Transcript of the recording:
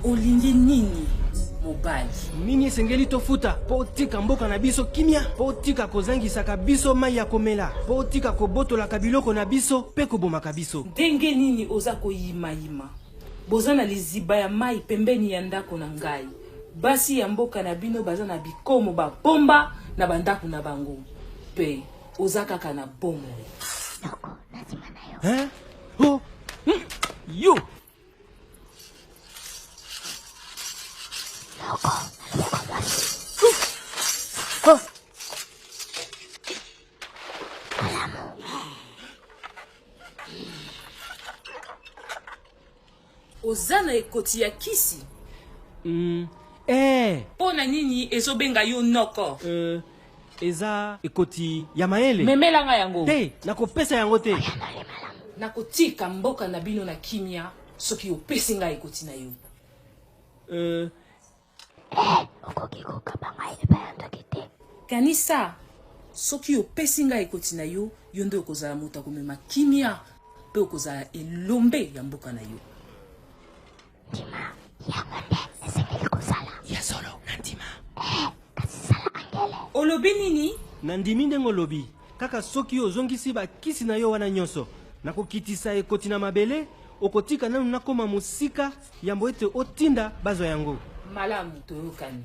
olingi nini mobali? Nini esengeli tofuta po otika mboka na biso kimia, po otika kozangisaka biso mai ya komela, po otika kobotolaka biloko na biso mpe kobomaka biso. Ndenge nini oza koyimayima? Boza na liziba ya mai pembeni ya ndako na ngai. Basi ya mboka na bino baza na bikomo bapomba na bandako na bango. Pe oza kaka na bomo. Noko, nazima na yo. Hein? Oh! Yo! Noko, naluka mwasi. Alamu. Oza na ekoti ya kisi. Pona nini ezobenga yo noko? Eza ekoti ya maele. Memelanga yango. Te, nakopesa yango te. Nakotika mboka na bino na kimia soki opesi nga ekoti na yo. Okoki kokabanga eba yandoki te. Kanisa, soki opesi nga ekoti na yo, yo nde okozala moto akomema kimia pe okozala elombe ya mboka na yo. Ndima, yango nde esengeli kozala. Ya solo, nandima. Kasi sala angele. Olobi nini? Nandimi ndenge olobi. Kaka soki ozongisi bakisi na yo wana nyonso. Nakokitisa ekoti na mabele, okotika nanu nakoma musika, yambo ete otinda bazo yango. Malamu toyokani.